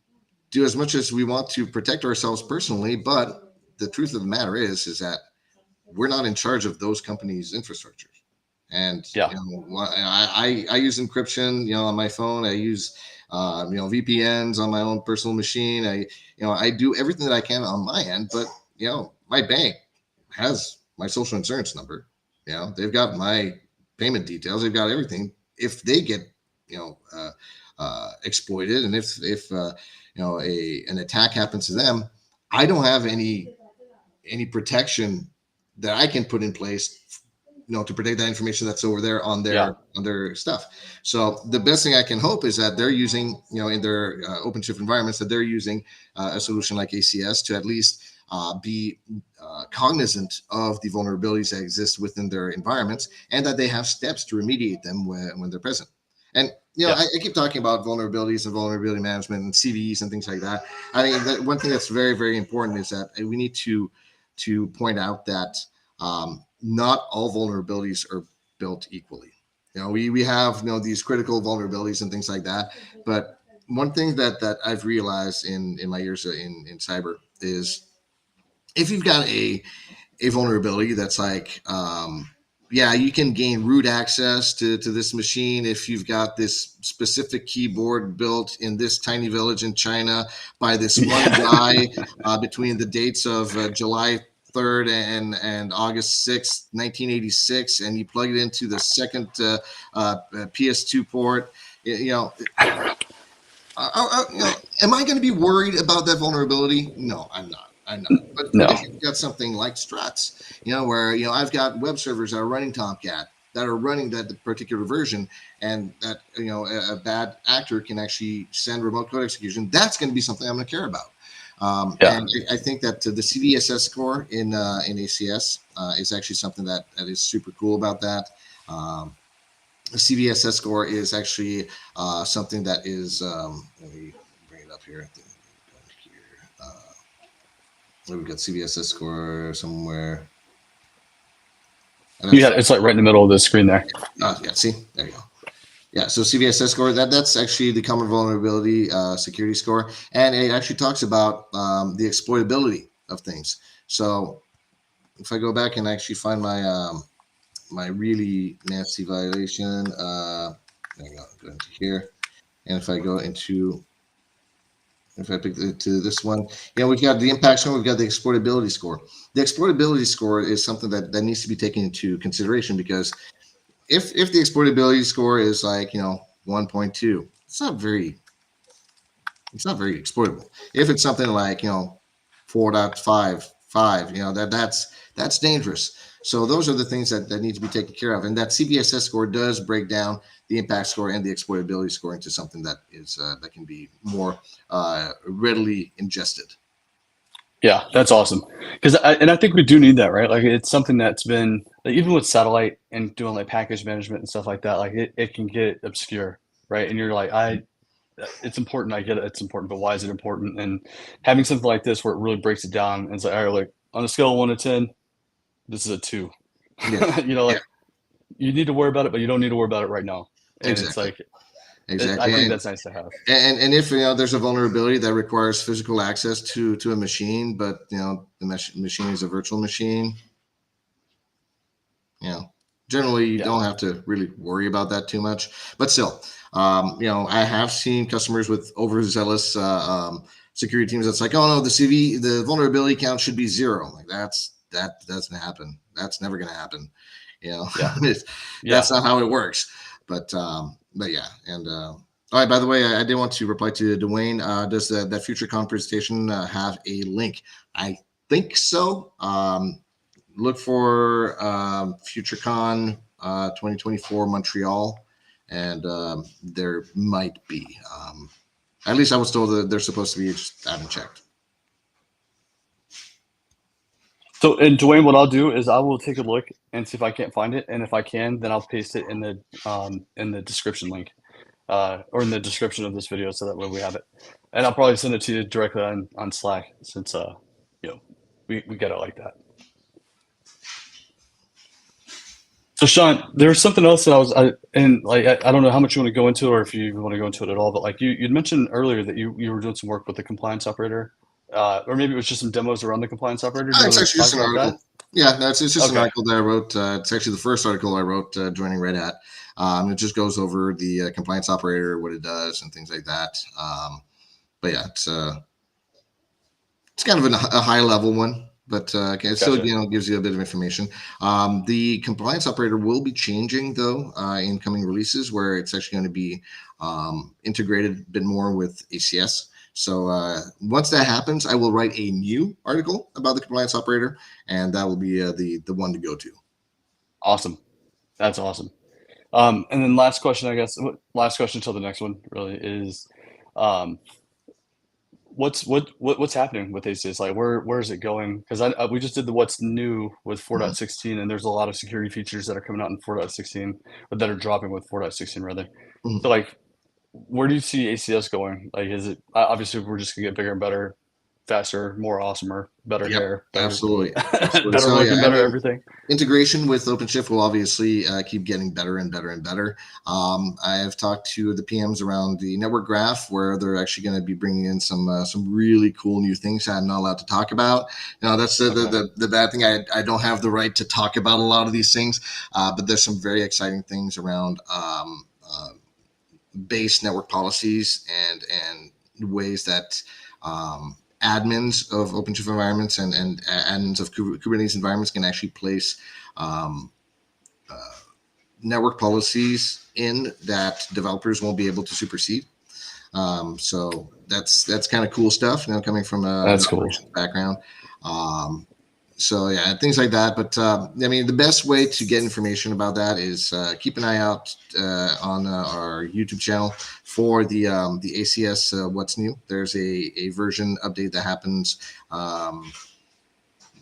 do as much as we want to protect ourselves personally, but the truth of the matter is that we're not in charge of those companies' infrastructures. And I use encryption, on my phone. I use VPNs on my own personal machine. I do everything that I can on my end, but my bank has my social insurance number. They've got my payment details. They've got everything. If they get exploited, and if an attack happens to them, I don't have any protection that I can put in place, to protect that information that's over there on their stuff. So the best thing I can hope is that they're using, in their OpenShift environments, that they're using a solution like ACS to at least be cognizant of the vulnerabilities that exist within their environments, and that they have steps to remediate them when they're present. And I keep talking about vulnerabilities and vulnerability management and CVEs and things like that. I think that one thing that's very, very important is that we need to point out that not all vulnerabilities are built equally. We have these critical vulnerabilities and things like that. But one thing that I've realized in my years in cyber is, if you've got a vulnerability that's like, you can gain root access to this machine if you've got this specific keyboard built in this tiny village in China by this one guy between the dates of July 3rd and August 6th, 1986, and you plug it into the second PS2 port. Am I going to be worried about that vulnerability? No, I'm not. But if you've got something like struts, where I've got web servers that are running Tomcat, that are running that particular version, and that a bad actor can actually send remote code execution, that's going to be something I'm going to care about. And I think that the CVSS score in ACS is actually something that is super cool about that. The CVSS score is actually something that is, let me bring it up here. We've got CVSS score somewhere. It's like right in the middle of the screen there. See, there you go. Yeah, so CVSS score, that's actually the common vulnerability security score, and it actually talks about the exploitability of things. So if I go back and actually find my my really nasty violation, there you go into here, and if I go into, if I pick to this one, we've got the impact score, we've got the exploitability score. The exploitability score is something that needs to be taken into consideration, because if the exploitability score is like 1.2, it's not very exploitable. If it's something like 4.55, that's dangerous. So those are the things that need to be taken care of, and that CVSS score does break down the impact score and the exploitability score into something that is that can be more readily ingested. Yeah, that's awesome. I think we do need that, right? Like, it's something that's been, like, even with satellite and doing like package management and stuff like that, like it can get obscure, right? And you're like, it's important. I get it. It's important, but why is it important? And having something like this where it really breaks it down and it's like, all right, like on a scale of 1 to 10, this is a 2. Yeah. you need to worry about it, but you don't need to worry about it right now. And it's Exactly. like, I Exactly. think that's nice to have. And if there's a vulnerability that requires physical access to a machine, but the machine is a virtual machine, generally you don't have to really worry about that too much. But still, I have seen customers with overzealous security teams that's like, oh no, the vulnerability count should be 0. Like that doesn't happen. That's never going to happen. Yeah. That's not how it works. But yeah. And all right, by the way, I did want to reply to Dwayne. Does that future presentation have a link? I think so. Look for FutureCon 2024 Montreal, and there might be. At least I was told that they're supposed to be. Just haven't checked. So, and Dwayne, what I'll do is I will take a look and see if I can't find it, and if I can, then I'll paste it in the description link, or in the description of this video, so that way we have it. And I'll probably send it to you directly on Slack, since we get it like that. So Sean, there's something else that I don't know how much you want to go into, or if you want to go into it at all, but like you'd mentioned earlier that you were doing some work with the compliance operator, or maybe it was just some demos around the compliance operator. Do you It's want actually to just talk an about article. that? Yeah, it's just an Okay. article that I wrote. It's actually the first article I wrote joining Red Hat. It just goes over the compliance operator, what it does, and things like that. But yeah, it's kind of a high level one, but it still Gotcha. gives you a bit of information. The compliance operator will be changing though in coming releases, where it's actually going to be integrated a bit more with ACS. So once that happens, I will write a new article about the compliance operator, and that will be the one to go to. Awesome. That's awesome. And then last question, I guess, last question until the next one really is, what's happening with ACS? Like, where is it going? Because we just did the what's new with 4.16, and there's a lot of security features that are coming out in 4.16, or that are dropping with 4.16 rather. Mhm. So like, where do you see ACS going? Like, is it obviously we're just gonna get bigger and better, faster, more awesomer, better Yep, hair, better, absolutely. Absolutely. better So looking, yeah, I better mean, everything. integration with OpenShift will obviously keep getting better and better and better. I have talked to the PMs around the network graph, where they're actually going to be bringing in some really cool new things I'm not allowed to talk about. That's the bad thing. I don't have the right to talk about a lot of these things, but there's some very exciting things around base network policies and ways that admins of OpenShift environments and admins of Kubernetes environments can actually place network policies in that developers won't be able to supersede. So that's kind of cool stuff, coming from an operations background. So yeah, things like that. But I mean, the best way to get information about that is keep an eye out on our YouTube channel for the ACS What's New. There's a version update that happens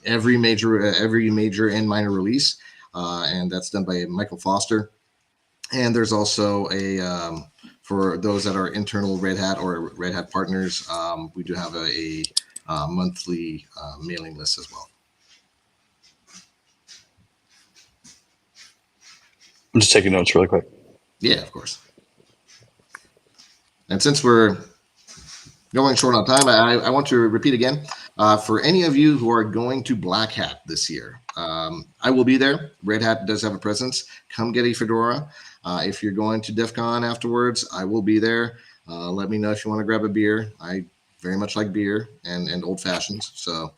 every major and minor release, and that's done by Michael Foster. And there's also a for those that are internal Red Hat or Red Hat partners, we do have a monthly mailing list as well. I'm just taking notes really quick. Yeah, of course. And since we're going short on time, I want to repeat again, for any of you who are going to Black Hat this year, I will be there. Red Hat does have a presence. Come get a fedora. If you're going to DEF CON afterwards, I will be there. Let me know if you want to grab a beer. I very much like beer and old fashions. So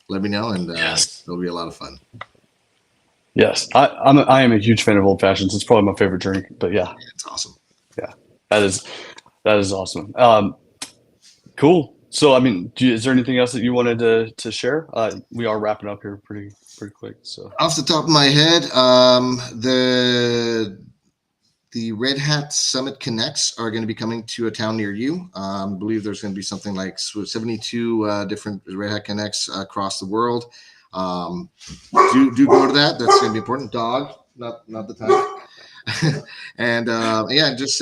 let me know, and it'll be a lot of fun. Yes, I am a huge fan of old fashions. It's probably my favorite drink. But yeah, it's awesome. Yeah, that is awesome. Cool. So I mean, is there anything else that you wanted to share? We are wrapping up here pretty quick. So off the top of my head, the Red Hat Summit Connects are going to be coming to a town near you. I believe there's going to be something like 72 different Red Hat Connects across the world. Do go to that. That's going to be important. Dog, not the time. And yeah, just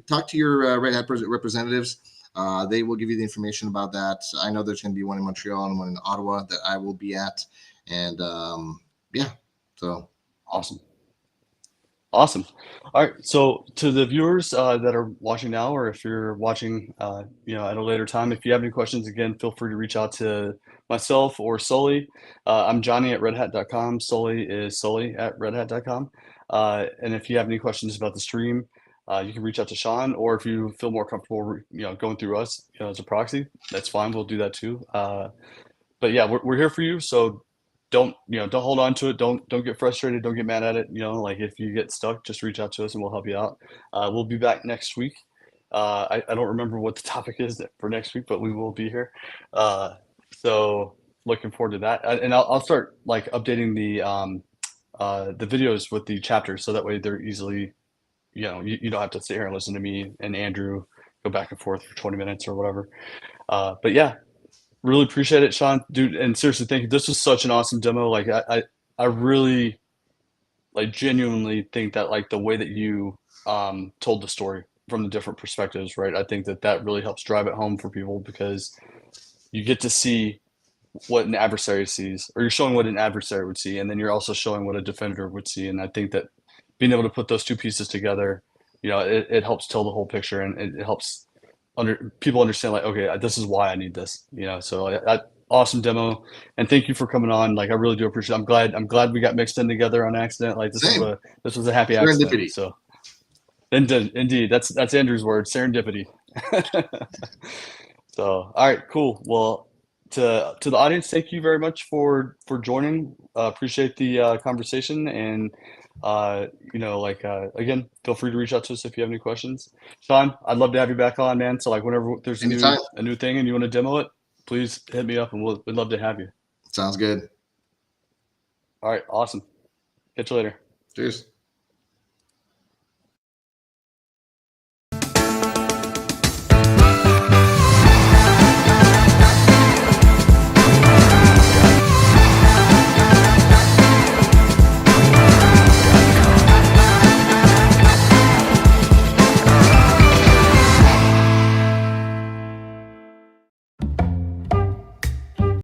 talk to your Red Hat representatives. They will give you the information about that. I know there's going to be one in Montreal and one in Ottawa that I will be at. And yeah, so awesome. Awesome. All right. So to the viewers that are watching now, or if you're watching, at a later time, if you have any questions, again, feel free to reach out to myself or Sully. I'm Jonny at redhat.com. Sully is Sully at redhat.com. And if you have any questions about the stream, you can reach out to Sean, or if you feel more comfortable, going through us, as a proxy, that's fine. We'll do that too. But yeah, we're here for you. So don't hold on to it. Don't get frustrated. Don't get mad at it. Like if you get stuck, just reach out to us and we'll help you out. We'll be back next week. I don't remember what the topic is for next week, but we will be here. So looking forward to that. And I'll start like updating the videos with the chapters, so that way they're easily, you don't have to sit here and listen to me and Andrew go back and forth for 20 minutes or whatever. But yeah, really appreciate it, Sean, dude. And seriously, thank you. This was such an awesome demo. Like I really like genuinely think that like the way that you told the story from the different perspectives, right? I think that really helps drive it home for people, because you get to see what an adversary sees, or you're showing what an adversary would see, and then you're also showing what a defender would see. And I think that being able to put those two pieces together, it helps tell the whole picture, and it helps people understand, like, okay, this is why I need this, so awesome demo, and thank you for coming on. Like, I really do appreciate it. I'm glad we got mixed in together on accident. Like, this was a happy accident. Serendipity. So indeed, that's Andrew's word, serendipity. So all right, cool. Well, to the audience, thank you very much for joining. Appreciate the conversation, and again, feel free to reach out to us if you have any questions. Sean, I'd love to have you back on, man. So like whenever there's a new thing and you want to demo it, please hit me up, and we'd love to have you. Sounds good. All right, awesome. Catch you later. Cheers.